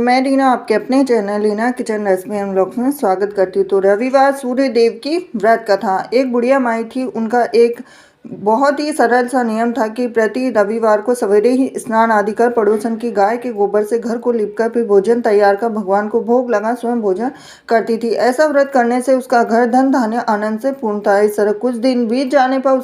मैं रीना आपके अपने चैनल रीना किचन रेसिपी हम लोग में स्वागत करती हूँ। तो रविवार सूर्य देव की व्रत कथा। एक बुढ़िया माई थी। उनका एक बहुत ही सरल सा नियम था कि प्रति रविवार को सवेरे ही स्नान आदि कर पड़ोसन की गाय के गोबर से घर को लिपकर फिर भोजन तैयार कर भगवान को भोग लगा स्वयं भोजन करती थी। ऐसा व्रत करने से उसका घर धन धान्य आनंद से पूर्ण था। इस तरह कुछ दिन बीत जाने पर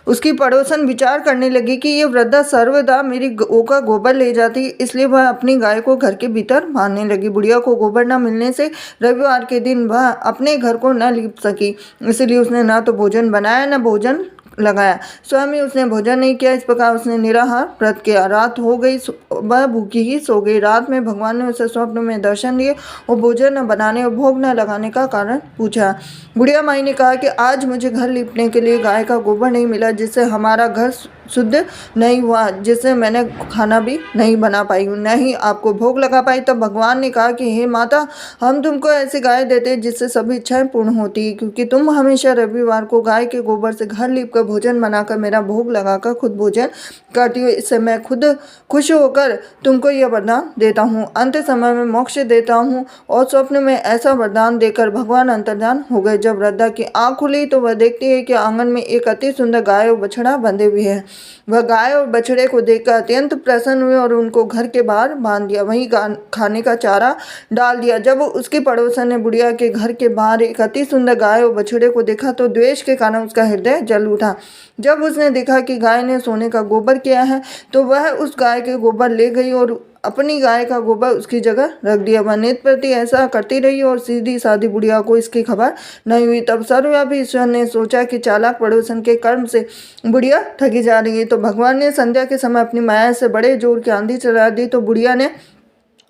उसकी पड़ोसन विचार करने लगी कि ये वृद्धा सर्वदा मेरी गौ का गोबर ले जाती, इसलिए वह अपनी गाय को घर के भीतर बांधने लगी। बुढ़िया को गोबर न मिलने से रविवार के दिन वह अपने घर को न लिप सकी, इसलिए उसने न तो भोजन बनाया न भोजन लगाया। स्वयं ही उसने भोजन नहीं किया। इस प्रकार उसने निराहार व्रत किया। रात हो गई, वह भूखी ही सो गई। रात में भगवान ने उसे स्वप्न में दर्शन दिए और भोजन न बनाने और भोग न लगाने का कारण पूछा। बुढ़िया माई ने कहा कि आज मुझे घर लिपने के लिए गाय का गोबर नहीं मिला, जिससे हमारा घर शुद्ध नहीं हुआ, जिससे मैंने खाना भी नहीं बना पाई हूँ, न ही आपको भोग लगा पाई। तब भगवान ने कहा कि हे माता, हम तुमको ऐसी गाय देते हैं जिससे सभी इच्छाएं पूर्ण होती है, क्योंकि तुम हमेशा रविवार को गाय के गोबर से घर लीप कर भोजन बनाकर मेरा भोग लगाकर खुद भोजन करती हो। इससे मैं खुद खुश होकर तुमको यह वरदान देता हूँ, अंत समय में मोक्ष देता हूँ। और स्वप्न में ऐसा वरदान देकर भगवान अंतर्धान हो गए। जब वृद्धा की आँख खुली तो वह देखती है कि आंगन में एक अति सुंदर गाय और बछड़ा बंधे हुए हैं। वह गाय और बछड़े को देखकर अत्यंत प्रसन्न हुए और उनको घर के बाहर बांध दिया, वहीं खाने का चारा डाल दिया। जब उसके पड़ोसन ने बुढ़िया के घर के बाहर एक अति सुंदर गाय और बछड़े को देखा तो द्वेष के कारण उसका हृदय जल उठा। जब उसने देखा कि गाय ने सोने का गोबर किया है तो वह उस गाय के गोबर ले गई और अपनी गाय का गोबर उसकी जगह रख दिया। वह नित्य प्रति ऐसा करती रही और सीधी सादी बुढ़िया को इसकी खबर नहीं हुई। तब सर्वव्यापी ईश्वर ने सोचा कि चालाक पड़ोसन के कर्म से बुढ़िया ठगी जा रही है, तो भगवान ने संध्या के समय अपनी माया से बड़े जोर की आंधी चला दी। तो बुढ़िया ने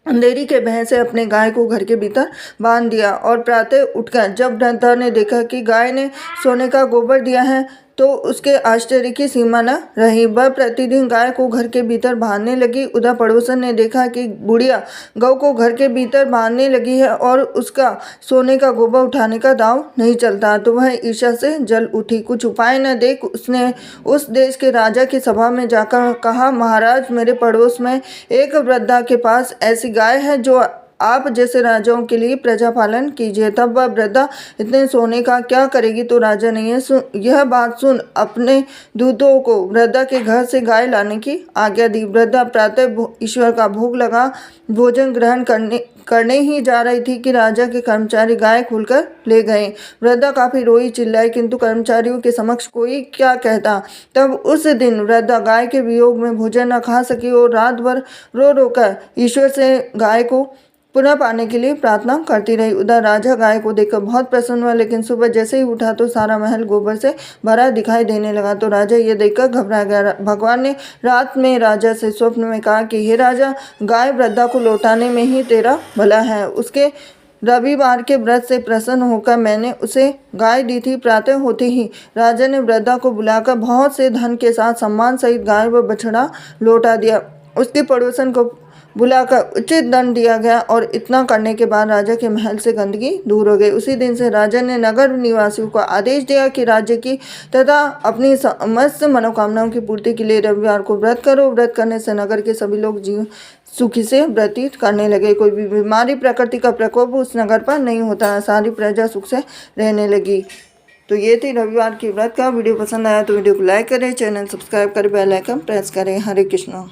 अंधेरी के भय से अपने गाय को घर के भीतर बांध दिया और प्रातः उठकर जब वृद्धा ने देखा कि गाय ने सोने का गोबर दिया है तो उसके आश्चर्य की सीमा न रही। वह प्रतिदिन गाय को घर के भीतर बांधने लगी। उधर पड़ोसन ने देखा कि बुढ़िया गौ को घर के भीतर बांधने लगी है और उसका सोने का गोबर उठाने का दांव नहीं चलता, तो वह ईर्ष्या से जल उठी। कुछ उपाय न देख उसने उस देश के राजा की सभा में जाकर कहा, महाराज, मेरे पड़ोस में एक वृद्धा के पास ऐसी गाय है जो आप जैसे राजाओं के लिए प्रजा पालन कीजिए। तब वह वृद्धा इतने सोने का क्या करेगी, तो राजा ने यह बात सुन अपने दूतों को वृद्धा के घर से गाय लाने की आज्ञा दी। वृद्धा प्रातः ईश्वर का भोग लगा भोजन ग्रहण करने ही जा रही थी कि राजा के कर्मचारी गाय खोलकर ले गए। वृद्धा काफी रोई चिल्लाई, किंतु कर्मचारियों के समक्ष कोई क्या कहता। तब उस दिन वृद्धा गाय के वियोग में भोजन न खा सकी और रात भर रो रोकर ईश्वर से गाय को पुनः पाने के लिए प्रार्थना करती रही। उधर राजा गाय को देखकर बहुत प्रसन्न हुआ, लेकिन सुबह जैसे ही उठा तो सारा महल गोबर से भरा दिखाई देने लगा। तो राजा ये देखकर घबरा गया। भगवान ने रात में राजा से स्वप्न में कहा कि हे राजा, गाय वृद्धा को लौटाने में ही तेरा भला है। उसके रविवार के व्रत से प्रसन्न होकर मैंने उसे गाय दी थी। प्रातः होते ही राजा ने वृद्धा को बुलाकर बहुत से धन के साथ सम्मान सहित गाय व बछड़ा लौटा दिया। उसके पड़ोसन को बुलाकर उचित दंड दिया गया और इतना करने के बाद राजा के महल से गंदगी दूर हो गई। उसी दिन से राजा ने नगर निवासियों को आदेश दिया कि राज्य की तथा अपनी समस्त मनोकामनाओं की पूर्ति के लिए रविवार को व्रत करो। व्रत करने से नगर के सभी लोग जीवन सुखी से व्यतीत करने लगे। कोई भी बीमारी, प्रकृति का प्रकोप उस नगर पर नहीं होता। सारी प्रजा सुख से रहने लगी। तो ये थी रविवार की व्रत का। वीडियो पसंद आया तो वीडियो को लाइक करें, चैनल सब्सक्राइब करें, बेल आइकन प्रेस करें। हरे कृष्णा।